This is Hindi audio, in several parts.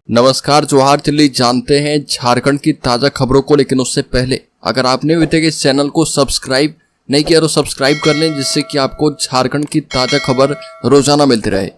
नमस्कार, जोहार दिल्ली। जानते हैं झारखंड की ताज़ा खबरों को, लेकिन उससे पहले अगर आपने अभी तक इस चैनल को सब्सक्राइब नहीं किया तो सब्सक्राइब कर लें, जिससे कि आपको झारखंड की ताज़ा खबर रोजाना मिलती रहे।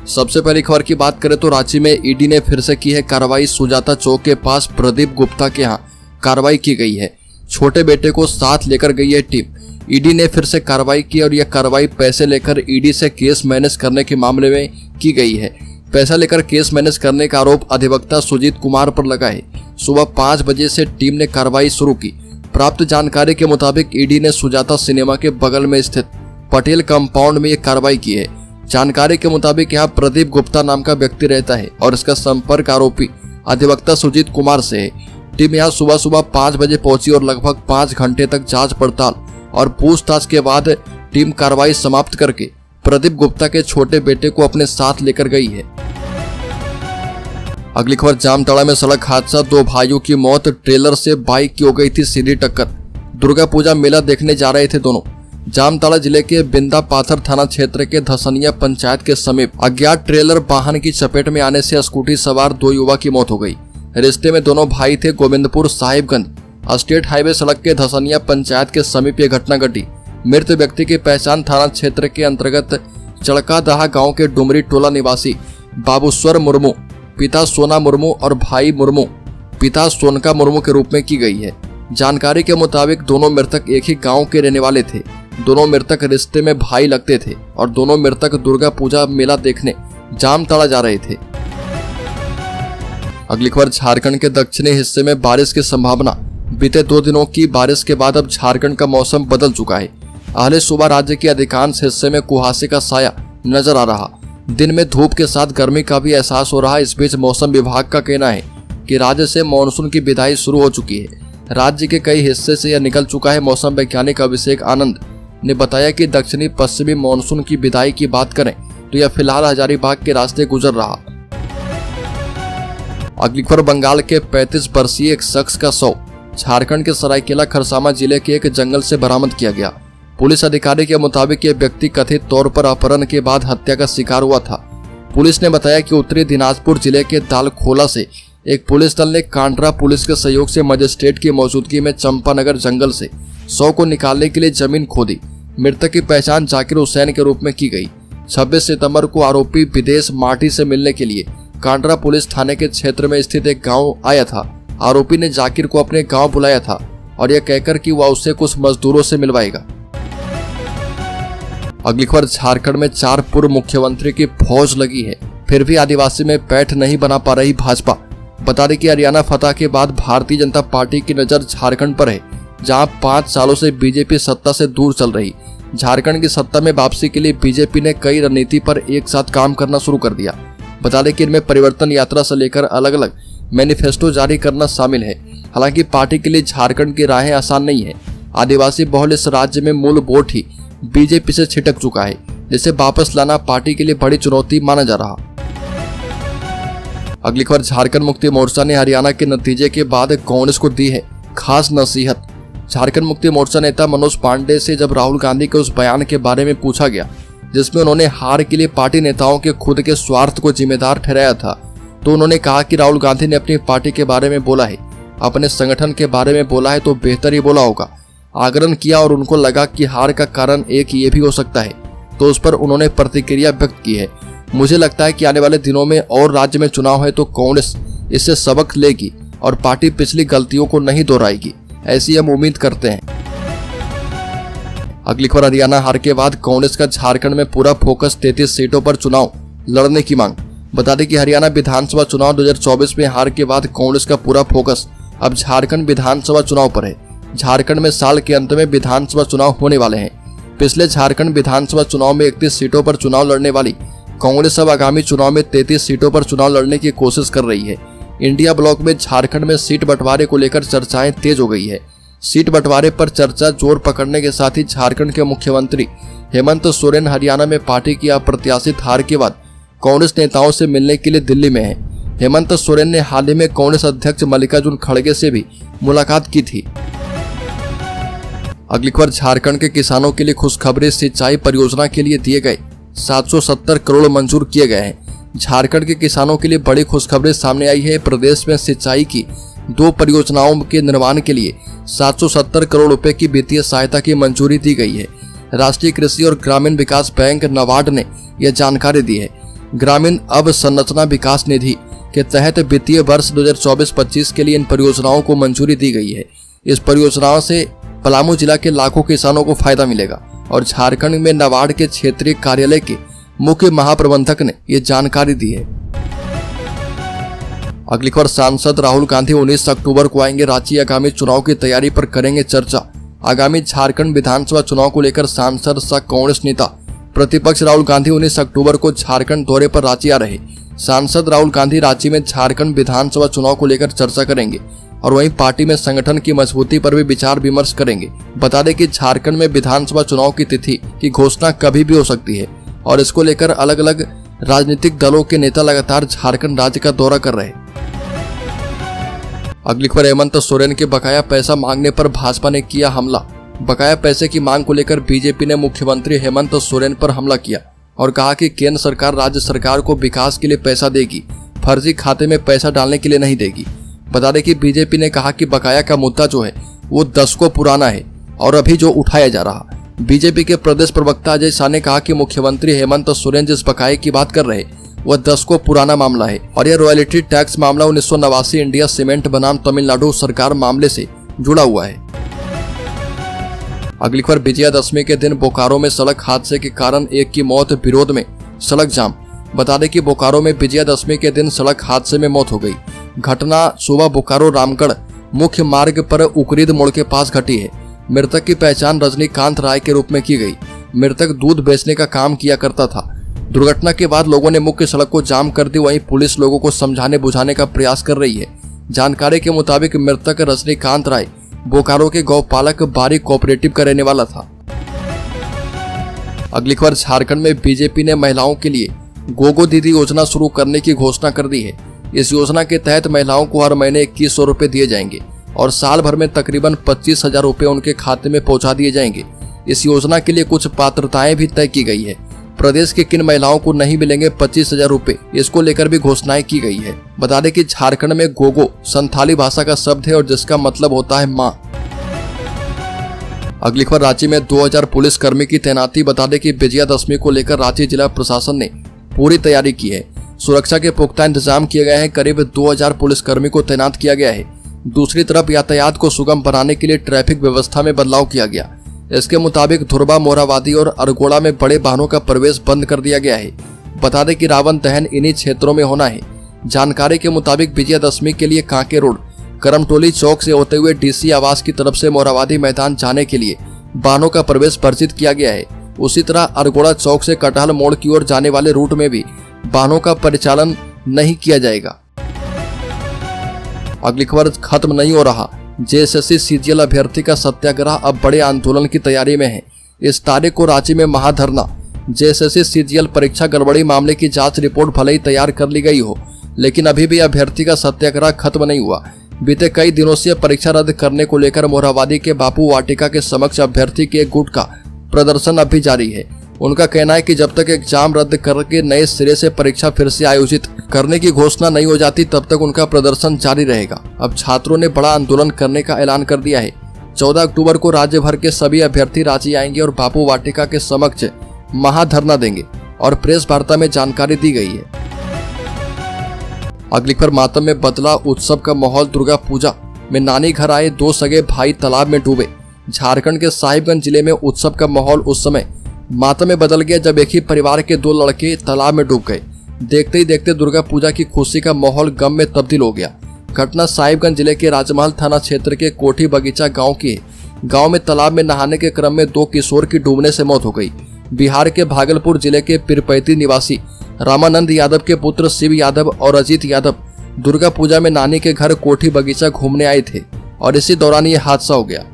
सबसे पहली खबर की बात करें तो रांची में ईडी ने फिर से की है कार्रवाई। सुजाता चौक के पास प्रदीप गुप्ता के यहाँ कार्रवाई की गई है। छोटे बेटे को साथ लेकर गई है टीम। ईडी ने फिर से कार्रवाई की और यह कार्रवाई पैसे लेकर ईडी से केस मैनेज करने के मामले में की गई है। पैसा लेकर केस मैनेज करने का आरोप अधिवक्ता सुजीत कुमार पर लगा है। सुबह 5 बजे से टीम ने कार्रवाई शुरू की। प्राप्त जानकारी के मुताबिक ईडी ने सुजाता सिनेमा के बगल में स्थित पटेल कंपाउंड में यह कार्रवाई की है। जानकारी के मुताबिक यहाँ प्रदीप गुप्ता नाम का व्यक्ति रहता है और इसका संपर्क आरोपी अधिवक्ता सुजीत कुमार से है। टीम यहाँ सुबह 5 बजे पहुंची और लगभग 5 घंटे तक जांच पड़ताल और पूछताछ के बाद टीम कार्रवाई समाप्त करके प्रदीप गुप्ता के छोटे बेटे को अपने साथ लेकर गई है। अगली खबर, जामताड़ा में सड़क हादसा, 2 भाइयों की मौत। ट्रेलर से बाइक की हो गई थी सीधी टक्कर। दुर्गा पूजा मेला देखने जा रहे थे दोनों। जामताड़ा जिले के बिंदा पाथर थाना क्षेत्र के धसनिया पंचायत के समीप अज्ञात ट्रेलर वाहन की चपेट में आने से स्कूटी सवार 2 युवा की मौत हो गई। रिश्ते में दोनों भाई थे। गोविंदपुर साहिबगंज स्टेट हाईवे सड़क के धसनिया पंचायत के समीप यह घटना घटी। मृत व्यक्ति की पहचान थाना क्षेत्र के अंतर्गत चड़कादहा गांव के डुमरी टोला निवासी बाबूश्वर मुर्मू, पिता सोना मुर्मू और भाई मुर्मू, पिता सोनका मुर्मू के रूप में की गई है। जानकारी के मुताबिक दोनों मृतक एक ही गांव के रहने वाले थे। दोनों मृतक रिश्ते में भाई लगते थे और दोनों मृतक दुर्गा पूजा मेला देखने जामताड़ा जा रहे थे। अगली खबर, झारखंड के दक्षिणी हिस्से में बारिश की संभावना। बीते 2 दिनों की बारिश के बाद अब झारखंड का मौसम बदल चुका है। पहले सुबह राज्य के अधिकांश हिस्से में कुहासे का साया नजर आ रहा। दिन में धूप के साथ गर्मी का भी एहसास हो रहा है। इस बीच मौसम विभाग का कहना है कि राज्य से मानसून की विदाई शुरू हो चुकी है। राज्य के कई हिस्से से यह निकल चुका है। मौसम वैज्ञानिक अभिषेक आनंद ने बताया कि दक्षिणी पश्चिमी मानसून की विदाई की बात करें तो यह फिलहाल हजारीबाग के रास्ते गुजर रहा। अगली खबर, बंगाल के 35 वर्षीय एक शख्स का शव झारखंड के सरायकेला खरसावां जिले के एक जंगल से बरामद किया गया। पुलिस अधिकारी के मुताबिक यह व्यक्ति कथित तौर पर अपहरण के बाद हत्या का शिकार हुआ था। पुलिस ने बताया कि उत्तरी दिनाजपुर जिले के दालखोला से एक पुलिस दल ने कांड्रा पुलिस के सहयोग से मजिस्ट्रेट की मौजूदगी में चंपानगर जंगल से शव को निकालने के लिए जमीन खोदी। मृतक की पहचान जाकिर हुसैन के रूप में की गई। 26 सितंबर को आरोपी विदेश माटी से मिलने के लिए कांड्रा पुलिस थाने के क्षेत्र में स्थित एक गाँव आया था। आरोपी ने जाकिर को अपने गाँव बुलाया था और यह कहकर कि वह उससे कुछ मजदूरों से मिलवाएगा। अगली खबर, झारखंड में 4 पूर्व मुख्यमंत्री की फौज लगी है, फिर भी आदिवासी में पैठ नहीं बना पा रही भाजपा। बता दें कि हरियाणा फतह के बाद भारतीय जनता पार्टी की नजर झारखंड पर है, जहां 5 सालों से बीजेपी सत्ता से दूर चल रही। झारखंड की सत्ता में वापसी के लिए बीजेपी ने कई रणनीति पर एक साथ काम करना शुरू कर दिया। बता दें कि इनमें परिवर्तन यात्रा से लेकर अलग अलग मैनिफेस्टो जारी करना शामिल है। हालांकि पार्टी के लिए झारखंड की राहें आसान नहीं है। आदिवासी बहुल इस राज्य में मूल वोट ही बीजेपी से छिटक चुका है, जिसे वापस लाना पार्टी के लिए बड़ी चुनौती माना जा रहा। अगली खबर, झारखंड मुक्ति मोर्चा ने हरियाणा के नतीजे के बाद कांग्रेस को दी है खास नसीहत। झारखंड मुक्ति मोर्चा नेता मनोज पांडे से जब राहुल गांधी के उस बयान के बारे में पूछा गया जिसमें उन्होंने हार के लिए पार्टी नेताओं के खुद के स्वार्थ को जिम्मेदार ठहराया था, तो उन्होंने कहा कि राहुल गांधी ने अपनी पार्टी के बारे में बोला है, अपने संगठन के बारे में बोला है तो बेहतर ही बोला होगा। आग्रह किया और उनको लगा कि हार का कारण एक ये भी हो सकता है, तो उस पर उन्होंने प्रतिक्रिया व्यक्त की है। मुझे लगता है कि आने वाले दिनों में और राज्य में चुनाव है तो कांग्रेस इससे सबक लेगी और पार्टी पिछली गलतियों को नहीं दोहराएगी, ऐसी हम उम्मीद करते हैं। अगली खबर, हरियाणा हार के बाद कांग्रेस का झारखंड में पूरा फोकस 33 सीटों पर चुनाव लड़ने की मांग। बता दें कि हरियाणा विधानसभा चुनाव 2024 में हार के बाद कांग्रेस का पूरा फोकस अब झारखंड विधानसभा चुनाव पर है। झारखंड में साल के अंत में विधानसभा चुनाव होने वाले हैं। पिछले झारखंड विधानसभा चुनाव में 31 सीटों पर चुनाव लड़ने वाली कांग्रेस अब आगामी चुनाव में 33 सीटों पर चुनाव लड़ने की कोशिश कर रही है। इंडिया ब्लॉक में झारखंड में सीट बंटवारे को लेकर चर्चाएं तेज हो गई है। सीट बंटवारे पर चर्चा जोर पकड़ने के साथ ही झारखंड के मुख्यमंत्री हेमंत सोरेन हरियाणा में पार्टी की अप्रत्याशित हार के बाद कांग्रेस नेताओं से मिलने के लिए दिल्ली में है। हेमंत सोरेन ने हाल ही में कांग्रेस अध्यक्ष मल्लिकार्जुन खड़गे से भी मुलाकात की थी। अगली खबर, झारखंड के किसानों के लिए खुशखबरी। सिंचाई परियोजना के लिए दिए गए 770 करोड़ मंजूर किए गए हैं। झारखंड के किसानों के लिए बड़ी खुशखबरी सामने आई है। प्रदेश में सिंचाई की 2 परियोजनाओं के निर्माण के लिए 770 करोड़ रुपए की वित्तीय सहायता की मंजूरी दी गई है। राष्ट्रीय कृषि और ग्रामीण विकास बैंक नाबार्ड ने यह जानकारी दी है। ग्रामीण अवसंरचना विकास निधि के तहत वित्तीय वर्ष 2024-25 के लिए इन परियोजनाओं को मंजूरी दी गई है। इस परियोजनाओं से पलामू जिला के लाखों किसानों को फायदा मिलेगा और झारखंड में नाबार्ड के क्षेत्रीय कार्यालय के मुख्य महाप्रबंधक ने ये जानकारी दी है। अगली खबर, सांसद राहुल गांधी 19 अक्टूबर को आएंगे रांची। आगामी चुनाव की तैयारी पर करेंगे चर्चा। आगामी झारखंड विधानसभा चुनाव को लेकर सांसद सह कांग्रेस नेता प्रतिपक्ष राहुल गांधी 19 अक्टूबर को झारखंड दौरे पर रांची आ रहे। सांसद राहुल गांधी रांची में झारखंड विधानसभा चुनाव को लेकर चर्चा करेंगे और वहीं पार्टी में संगठन की मजबूती पर भी विचार विमर्श करेंगे। बता दें कि झारखंड में विधानसभा चुनाव की तिथि की घोषणा कभी भी हो सकती है और इसको लेकर अलग अलग राजनीतिक दलों के नेता लगातार झारखंड राज्य का दौरा कर रहे हैं। अगली खबर, हेमंत सोरेन के बकाया पैसा मांगने पर भाजपा ने किया हमला। बकाया पैसे की मांग को लेकर बीजेपी ने मुख्यमंत्री हेमंत सोरेन पर हमला किया और कहा कि केंद्र सरकार राज्य सरकार को विकास के लिए पैसा देगी, फर्जी खाते में पैसा डालने के लिए नहीं देगी। बता दें कि बीजेपी ने कहा कि बकाया का मुद्दा जो है वो दशकों पुराना है और अभी जो उठाया जा रहा। बीजेपी के प्रदेश प्रवक्ता अजय शाह ने कहा कि मुख्यमंत्री हेमंत सोरेन जिस बकाये की बात कर रहे वह दशकों पुराना मामला है और यह रॉयल्टी टैक्स मामला 1989 इंडिया सीमेंट बनाम तमिलनाडु सरकार मामले से जुड़ा हुआ है। अगली खबर, विजयादशमी के दिन बोकारो में सड़क हादसे के कारण एक की मौत, विरोध में सड़क जाम। बता दें कि बोकारो में विजयादशमी के दिन सड़क हादसे में मौत हो गई। घटना सुबह बोकारो रामगढ़ मुख्य मार्ग पर उकरीद मोड़ के पास घटी है। मृतक की पहचान रजनीकांत राय के रूप में की गई। मृतक दूध बेचने का काम किया करता था। दुर्घटना के बाद लोगों ने मुख्य सड़क को जाम कर दी। वहीं पुलिस लोगों को समझाने बुझाने का प्रयास कर रही है। जानकारी के मुताबिक मृतक रजनीकांत राय बोकारो के गौपालक बारी कोऑपरेटिव का रहने वाला था। अगली खबर, झारखंड में बीजेपी ने महिलाओं के लिए गोगो दीदी योजना शुरू करने की घोषणा कर दी है। इस योजना के तहत महिलाओं को हर महीने 2100 रुपए दिए जाएंगे और साल भर में तकरीबन 25,000 रुपए उनके खाते में पहुंचा दिए जाएंगे। इस योजना के लिए कुछ पात्रताएं भी तय की गई है। प्रदेश के किन महिलाओं को नहीं मिलेंगे 25,000 रुपए, इसको लेकर भी घोषणाएं की गई है। बता दें कि झारखंड में गोगो संथाली भाषा का शब्द है और जिसका मतलब होता है माँ। अगली खबर, रांची में 2000 पुलिस कर्मी की तैनाती। बता दें कि विजयादशमी को लेकर रांची जिला प्रशासन ने पूरी तैयारी की है। सुरक्षा के पुख्ता इंतजाम किए गए हैं। करीब 2000 पुलिसकर्मी को तैनात किया गया है। दूसरी तरफ यातायात को सुगम बनाने के लिए ट्रैफिक व्यवस्था में बदलाव किया गया। इसके मुताबिक धुरबा, मोराबादी और अरगोड़ा में बड़े वाहनों का प्रवेश बंद कर दिया गया है। बता दें कि रावण दहन इन्हीं क्षेत्रों में होना है। जानकारी के मुताबिक विजयादशमी के लिए कांके रोड करमटोली चौक से होते हुए डीसी आवास की तरफ से मोराबादी मैदान जाने के लिए वाहनों का प्रवेश वर्जित किया गया है। उसी तरह अरगोड़ा चौक से कटहल मोड़ की ओर जाने वाले रूट में भी वाहनों का परिचालन नहीं किया जाएगा। अगली खबर, खत्म नहीं हो रहा जेएसएससी सीजीएल अभ्यर्थी का सत्याग्रह, अब बड़े आंदोलन की तैयारी में है। इस तारीख को रांची में महाधरना। जेएसएससी सीजीएल परीक्षा गड़बड़ी मामले की जांच रिपोर्ट भले ही तैयार कर ली गई हो, लेकिन अभी भी अभ्यर्थी का सत्याग्रह खत्म नहीं हुआ। बीते कई दिनों से परीक्षा रद्द करने को लेकर मोरहाबादी के बापू वाटिका के समक्ष अभ्यर्थी के एक गुट का प्रदर्शन अभी जारी है। उनका कहना है कि जब तक एग्जाम रद्द करके नए सिरे से परीक्षा फिर से आयोजित करने की घोषणा नहीं हो जाती तब तक उनका प्रदर्शन जारी रहेगा। अब छात्रों ने बड़ा आंदोलन करने का ऐलान कर दिया है। 14 अक्टूबर को राज्य भर के सभी अभ्यर्थी रांची आएंगे और बापू वाटिका के समक्ष महाधरना देंगे और प्रेस वार्ता में जानकारी दी गई है। अगली खबर, मातम में बदला उत्सव का माहौल। दुर्गा पूजा में नानी घर आए 2 सगे भाई तालाब में डूबे। झारखंड के साहिबगंज जिले में उत्सव का माहौल उस समय मातम में बदल गया जब एक ही परिवार के 2 लड़के तालाब में डूब गए। देखते ही देखते दुर्गा पूजा की खुशी का माहौल गम में तब्दील हो गया। घटना साहिबगंज जिले के राजमहल थाना क्षेत्र के कोठी बगीचा गांव की है। गांव में तालाब में नहाने के क्रम में 2 किशोर की डूबने से मौत हो गई। बिहार के भागलपुर जिले के पिरपैती निवासी रामानंद यादव के पुत्र शिव यादव और अजीत यादव दुर्गा पूजा में नानी के घर कोठी बगीचा घूमने आए थे और इसी दौरान ये हादसा हो गया।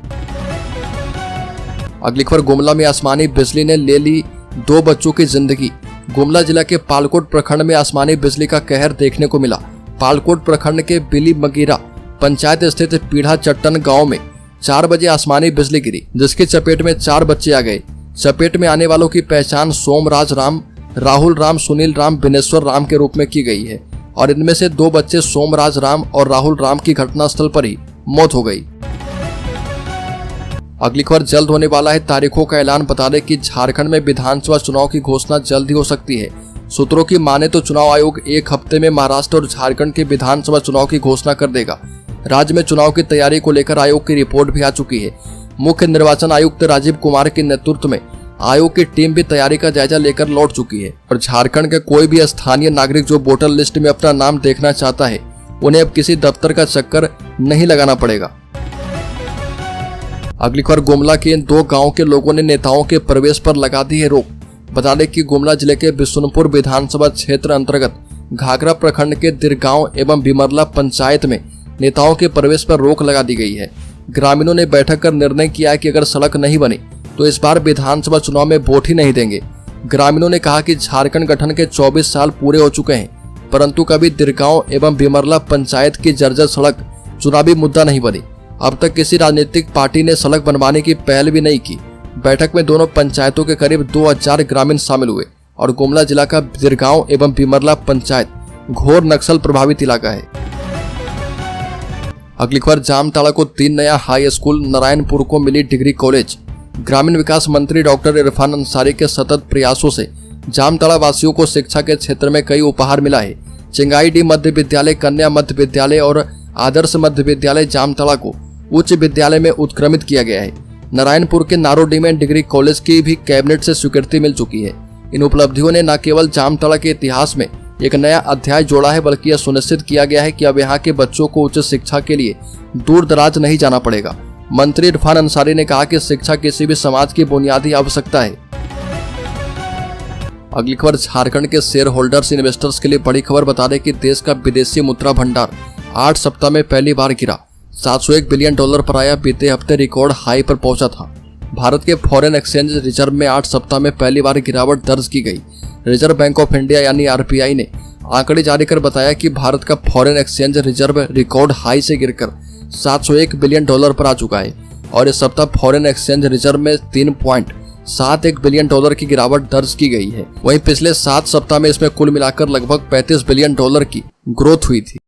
अगली खबर, गुमला में आसमानी बिजली ने ले ली 2 बच्चों की जिंदगी। गुमला जिला के पालकोट प्रखंड में आसमानी बिजली का कहर देखने को मिला। पालकोट प्रखंड के बिली मगीरा पंचायत स्थित पीढ़ा चट्टन गांव में 4 बजे आसमानी बिजली गिरी, जिसकी चपेट में 4 बच्चे आ गए। चपेट में आने वालों की पहचान सोमराज राम, राहुल राम, सुनील राम, बिनेश्वर राम के रूप में की गई है और इनमें से 2 बच्चे सोमराज राम और राहुल राम की घटनास्थल पर ही मौत हो गई। अगली खबर जल्द होने वाला है तारीखों का ऐलान। बता दें कि झारखंड में विधानसभा चुनाव की घोषणा जल्द ही हो सकती है। सूत्रों की माने तो चुनाव आयोग 1 हफ्ते में महाराष्ट्र और झारखंड के विधानसभा चुनाव की घोषणा कर देगा। राज्य में चुनाव की तैयारी को लेकर आयोग की रिपोर्ट भी आ चुकी है। मुख्य निर्वाचन आयुक्त राजीव कुमार के नेतृत्व में आयोग की टीम भी तैयारी का जायजा लेकर लौट चुकी है और झारखंड के कोई भी स्थानीय नागरिक जो वोटर लिस्ट में अपना नाम देखना चाहता है, उन्हें अब किसी दफ्तर का चक्कर नहीं लगाना पड़ेगा। अगली खबर, गुमला के इन 2 गांवों के लोगों ने नेताओं के प्रवेश पर लगा दी है रोक। बता दें कि गुमला जिले के बिशुनपुर विधानसभा क्षेत्र अंतर्गत घाघरा प्रखंड के दिरगांव एवं बिमरला पंचायत में नेताओं के प्रवेश पर रोक लगा दी गई है। ग्रामीणों ने बैठक कर निर्णय किया है कि अगर सड़क नहीं बनी तो इस बार विधानसभा चुनाव में वोट ही नहीं देंगे। ग्रामीणों ने कहा कि झारखंड गठन के 24 साल पूरे हो चुके हैं, परंतु कभी दिरगांव एवं बिमरला पंचायत की जर्जर सड़क चुनावी मुद्दा नहीं बनी। अब तक किसी राजनीतिक पार्टी ने सड़क बनवाने की पहल भी नहीं की। बैठक में दोनों पंचायतों के करीब 2000 ग्रामीण शामिल हुए और गुमला जिला का दिरगांव एवं बिमरला पंचायत घोर नक्सल प्रभावित इलाका है। अगली खबर, जामताड़ा को 3 नया हाई स्कूल, नारायणपुर को मिली डिग्री कॉलेज। ग्रामीण विकास मंत्री डॉक्टर इरफान अंसारी के सतत प्रयासों से जामताड़ा वासियों को शिक्षा के क्षेत्र में कई उपहार मिला है। चिंगाईडीह मध्य विद्यालय, कन्या मध्य विद्यालय और आदर्श मध्य विद्यालय जामताड़ा को उच्च विद्यालय में उत्क्रमित किया गया है। नारायणपुर के नारोडी में डिग्री कॉलेज की भी कैबिनेट से स्वीकृति मिल चुकी है। इन उपलब्धियों ने न केवल जामताड़ा के इतिहास में एक नया अध्याय जोड़ा है, बल्कि यह सुनिश्चित किया गया है कि अब यहाँ के बच्चों को उच्च शिक्षा के लिए दूर दराज नहीं जाना पड़ेगा। मंत्री इरफान अंसारी ने कहा कि शिक्षा किसी भी समाज की बुनियादी आवश्यकता है। अगली खबर, झारखंड के शेयर होल्डर्स इन्वेस्टर्स के लिए बड़ी खबर। बता दें कि देश का विदेशी मुद्रा भंडार 8 सप्ताह में पहली बार गिरा, $701 बिलियन पर आया। बीते हफ्ते रिकॉर्ड हाई पर पहुंचा था। भारत के फॉरेन एक्सचेंज रिजर्व में 8 सप्ताह में पहली बार गिरावट दर्ज की गई। रिजर्व बैंक ऑफ इंडिया यानी आरबीआई ने आंकड़े जारी कर बताया कि भारत का foreign exchange reserve record high से गिरकर $701 बिलियन पर आ चुका है और इस सप्ताह फॉरेन एक्सचेंज रिजर्व में 3.71 बिलियन की गिरावट दर्ज की गई है। वहीं पिछले 7 सप्ताह में इसमें कुल मिलाकर लगभग $35 बिलियन की ग्रोथ हुई थी।